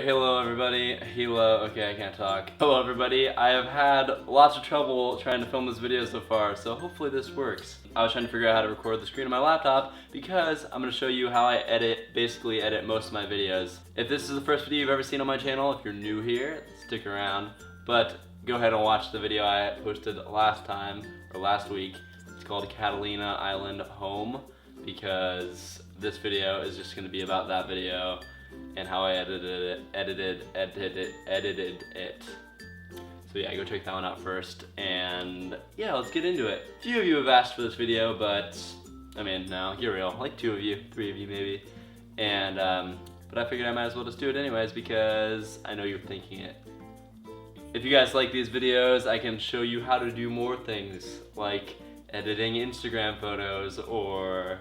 Hello everybody, okay I can't talk. Hello everybody, I have had lots of trouble trying to film this video so far, so hopefully this works. I was trying to figure out how to record the screen on my laptop because I'm going to show you how I basically edit most of my videos. If this is the first video you've ever seen on my channel, if you're new here, stick around, but go ahead and watch the video I posted last week. It's called Catalina Island Home, because this video is just going to be about that video and how I edited it. So yeah, go check that one out first, and yeah, let's get into it. A few of you have asked for this video, but I mean, no, get real, like 2 of you, 3 of you maybe, and but I figured I might as well just do it anyways because I know you're thinking it. If you guys like these videos, I can show you how to do more things, like editing Instagram photos, or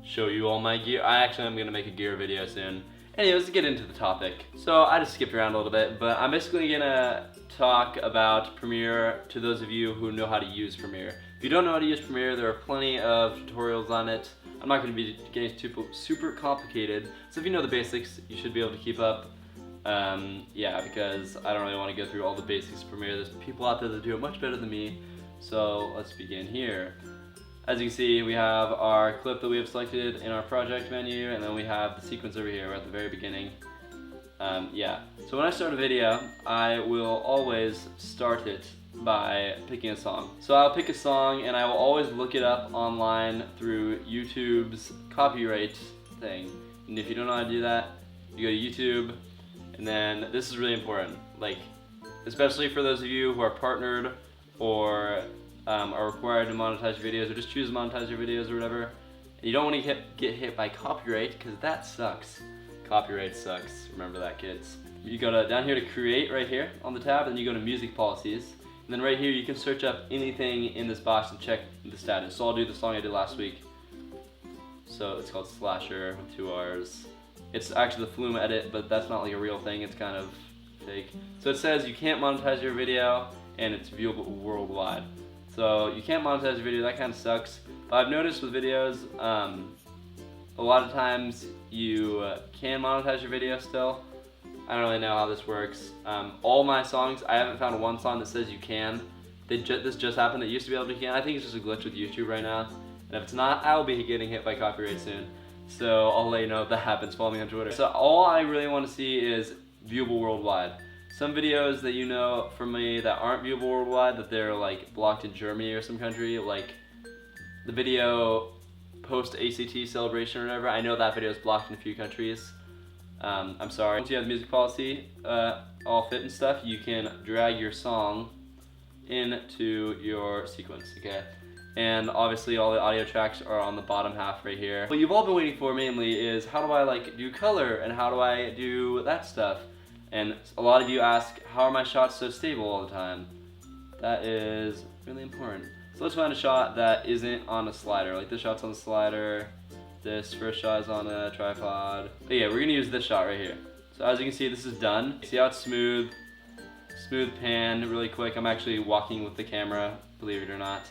show you all my gear. I'm gonna make a gear video soon. Anyways, let's get into the topic. So I just skipped around a little bit, but I'm basically gonna talk about Premiere to those of you who know how to use Premiere. If you don't know how to use Premiere, there are plenty of tutorials on it. I'm not gonna be getting super complicated, so if you know the basics, you should be able to keep up. Yeah, because I don't really want to go through all the basics of Premiere. There's people out there that do it much better than me, so let's begin here. As you can see, we have our clip that we have selected in our project menu, and then we have the sequence over here. We're at the very beginning. Yeah, so when I start a video, I will always start it by picking a song. So I'll pick a song, and I will always look it up online through YouTube's copyright thing. And if you don't know how to do that, you go to YouTube, and then this is really important, like, especially for those of you who are partnered or are required to monetize your videos, or just choose to monetize your videos or whatever. And you don't want to get hit by copyright, because that sucks. Copyright sucks. Remember that, kids. You go down here to create right here on the tab, and you go to music policies. And then right here you can search up anything in this box and check the status. So I'll do the song I did last week. So it's called Slasher with 2 R's. It's actually the Flume edit, but that's not like a real thing. It's kind of fake. So it says you can't monetize your video, and it's viewable worldwide. So you can't monetize your video, that kind of sucks. But I've noticed with videos, a lot of times you can monetize your video still. I don't really know how this works. All my songs, I haven't found one song that says you can. This just happened, it used to be able to can. I think it's just a glitch with YouTube right now. And if it's not, I'll be getting hit by copyright soon. So I'll let you know if that happens, follow me on Twitter. So all I really want to see is viewable worldwide. Some videos that you know from me that aren't viewable worldwide, that they're like blocked in Germany or some country, like the video post ACT celebration or whatever, I know that video is blocked in a few countries. I'm sorry. Once you have the music policy all fit and stuff, you can drag your song into your sequence, okay? And obviously all the audio tracks are on the bottom half right here. What you've all been waiting for mainly is how do I like do color and how do I do that stuff? And a lot of you ask, how are my shots so stable all the time? That is really important. So let's find a shot that isn't on a slider. Like this shot's on the slider, this first shot is on a tripod. But yeah, we're gonna use this shot right here. So as you can see, this is done. See how it's smooth pan, really quick. I'm actually walking with the camera, believe it or not.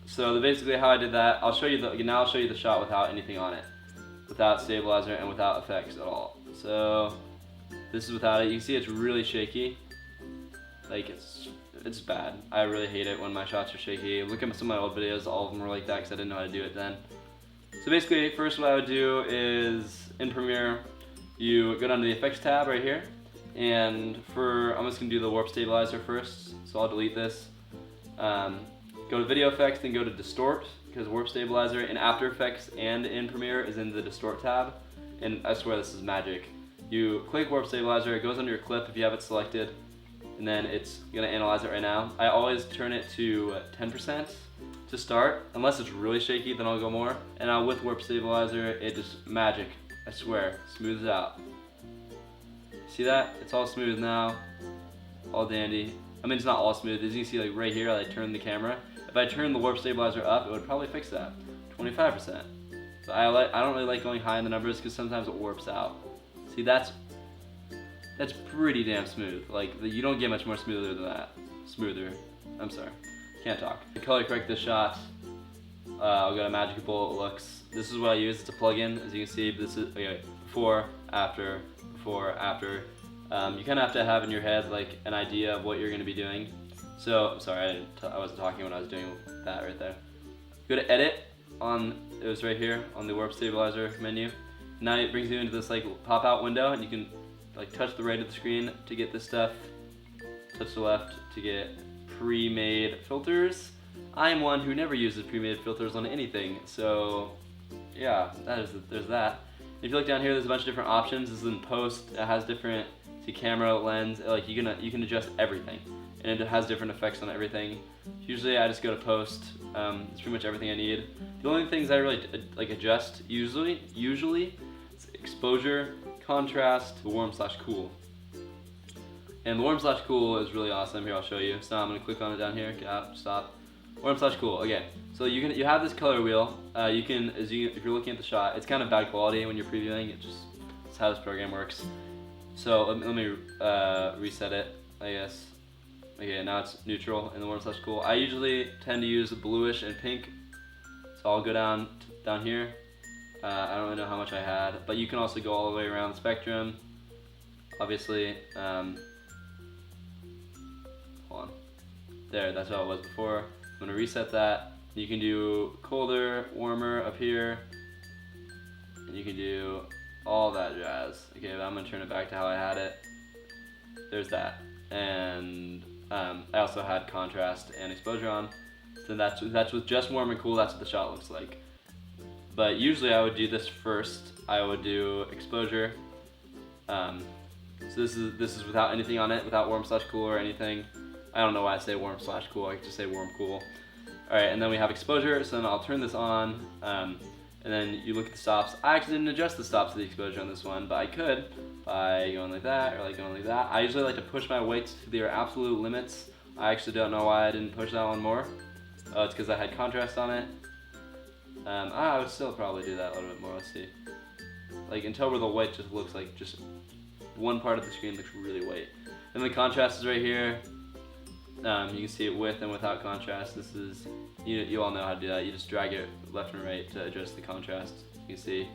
So basically how I did that, I'll show you the shot without anything on it. Without stabilizer and without effects at all. So this is without it. You can see it's really shaky. Like it's bad. I really hate it when my shots are shaky. Look at some of my old videos, all of them were like that because I didn't know how to do it then. So basically, first what I would do is in Premiere, you go down to the effects tab right here, and I'm just gonna do the warp stabilizer first. So I'll delete this. Go to video effects, then go to distort, because warp stabilizer in After Effects and in Premiere is in the distort tab. And I swear this is magic. You click warp stabilizer, it goes under your clip if you have it selected, and then it's gonna analyze it right now. I always turn it to 10% to start, unless it's really shaky, then I'll go more. And now with warp stabilizer, it just magic, I swear, smooths out. See that? It's all smooth now, all dandy. I mean, it's not all smooth. As you can see, like right here, I turn the camera. If I turn the warp stabilizer up, it would probably fix that, 25%. So I don't really like going high in the numbers because sometimes it warps out. See, that's pretty damn smooth. Like, you don't get much more smoother than that. Smoother. I'm sorry. Can't talk. To color correct this shot, I'll go to Magic Bullet Looks. This is what I use. It's a plugin, as you can see. This is okay, before, after, before, after. You kind of have to have in your head like an idea of what you're going to be doing. So, sorry, I wasn't talking when I was doing that right there. Go to edit it was right here on the warp stabilizer menu. Now it brings you into this like pop out window, and you can like touch the right of the screen to get this stuff, touch the left to get pre-made filters. I am one who never uses pre-made filters on anything, so yeah, there's that. If you look down here, there's a bunch of different options. This is in post. It has different camera, lens, like you can adjust everything, and it has different effects on everything. Usually I just go to post. It's pretty much everything I need. The only things I really like adjust usually is exposure, contrast, warm/cool. And the warm/cool is really awesome. Here, I'll show you. So now I'm gonna click on it down here. Get out, stop. Warm/cool. Okay. So you have this color wheel. If you're looking at the shot, it's kind of bad quality when you're previewing. It's how this program works. So let me reset it, I guess. Okay, now it's neutral in the warm/cool. I usually tend to use bluish and pink. So I'll go down here. I don't really know how much I had, but you can also go all the way around the spectrum. Obviously, hold on. There, that's how it was before. I'm gonna reset that. You can do colder, warmer up here, and you can do all that jazz. Okay, but I'm gonna turn it back to how I had it. There's that, and I also had contrast and exposure on. So that's with just warm and cool. That's what the shot looks like. But usually I would do this first. I would do exposure. So this is without anything on it, without warm/cool or anything. I don't know why I say warm/cool. I could just say warm/cool. All right, and then we have exposure. So then I'll turn this on, and then you look at the stops. I actually didn't adjust the stops to the exposure on this one, but I could by going like that or like going like that. I usually like to push my weights to their absolute limits. I actually don't know why I didn't push that one more. It's because I had contrast on it. I would still probably do that a little bit more. Let's see. Like until where the white just looks like just one part of the screen looks really white. And the contrast is right here. You can see it with and without contrast. This is, you all know how to do that. You just drag it left and right to adjust the contrast. You can see.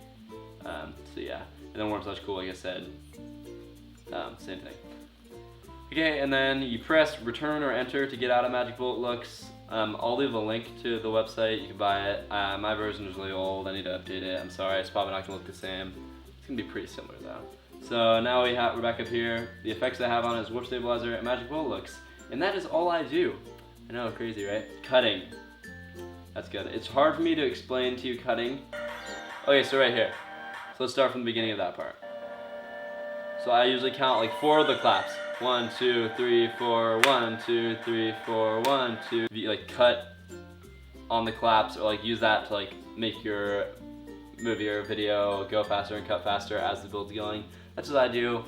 So yeah. And then warm/cool, like I said, same thing. Okay, and then you press return or enter to get out of Magic Bullet Looks. I'll leave a link to the website. You can buy it. My version is really old. I need to update it. I'm sorry. It's probably not gonna look the same. It's gonna be pretty similar though. So now we're back up here. The effects I have on is Warp Stabilizer and Magic Bullet Looks, and that is all I do. I know, crazy, right? Cutting. That's good. It's hard for me to explain to you cutting. Okay, so right here. So let's start from the beginning of that part. So I usually count like 4 of the claps. 1, 2, 3, 4, 1, 2, 3, 4, 1, 2. You like cut on the claps, or like use that to like make your movie or video go faster and cut faster as the build's going. That's what I do.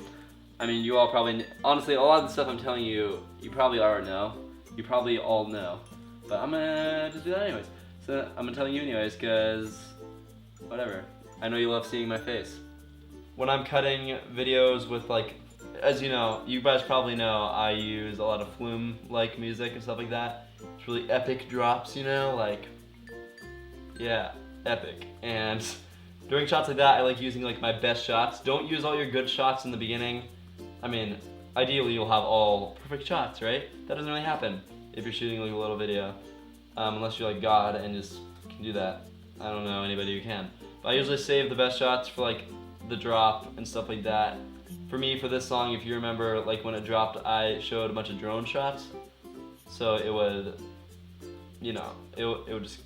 I mean, you all probably, honestly, a lot of the stuff I'm telling you, you probably already know. You probably all know. But I'm gonna just do that anyways. So I'm gonna tell you anyways, cause whatever. I know you love seeing my face. When I'm cutting videos with like, as you know, you guys probably know, I use a lot of flume-like music and stuff like that. It's really epic drops, you know, like, yeah, epic. And during shots like that, I like using like my best shots. Don't use all your good shots in the beginning. I mean, ideally you'll have all perfect shots, right? That doesn't really happen if you're shooting like a little video, unless you're like God and just can do that. I don't know anybody who can. But I usually save the best shots for like the drop and stuff like that. For me, for this song, if you remember, like when it dropped, I showed a bunch of drone shots. So it would, you know, it would just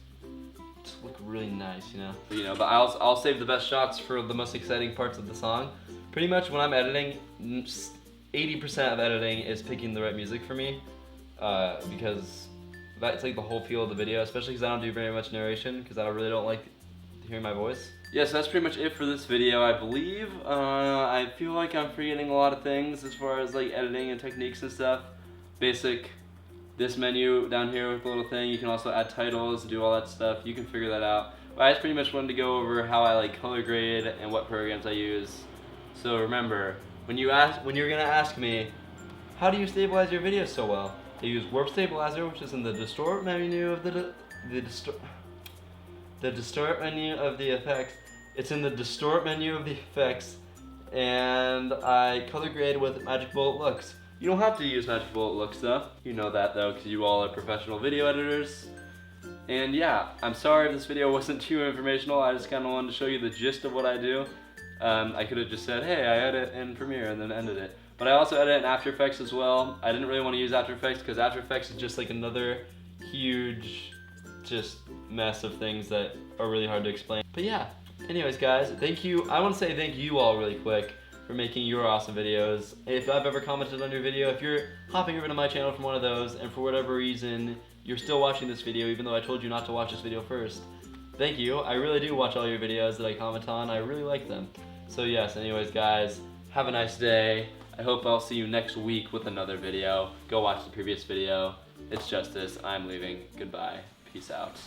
look really nice, you know. But I'll save the best shots for the most exciting parts of the song. Pretty much when I'm editing, 80% of editing is picking the right music for me, because that's like the whole feel of the video, especially because I don't do very much narration, because I really don't like hearing my voice. Yeah, so that's pretty much it for this video, I believe. I feel like I'm forgetting a lot of things as far as like editing and techniques and stuff. Basic, this menu down here with the little thing. You can also add titles, do all that stuff. You can figure that out. But I just pretty much wanted to go over how I like color grade and what programs I use. So remember, when you're gonna ask me, how do you stabilize your videos so well? I use Warp Stabilizer, which is in the distort menu of the distort menu of the effects. It's in the distort menu of the effects, and I color grade with Magic Bullet Looks. You don't have to use Magic Bullet Looks though. You know that though, because you all are professional video editors. And yeah, I'm sorry if this video wasn't too informational. I just kind of wanted to show you the gist of what I do. I could have just said, hey, I edit in Premiere and then ended it. But I also edit in After Effects as well. I didn't really want to use After Effects because After Effects is just like another huge just mess of things that are really hard to explain. But yeah, anyways guys, thank you. I want to say thank you all really quick for making your awesome videos. If I've ever commented on your video, if you're hopping over to my channel from one of those and for whatever reason you're still watching this video even though I told you not to watch this video first, thank you. I really do watch all your videos that I comment on. I really like them. So yes, anyways guys, have a nice day. I hope I'll see you next week with another video. Go watch the previous video. It's Justus. I'm leaving. Goodbye. Peace out.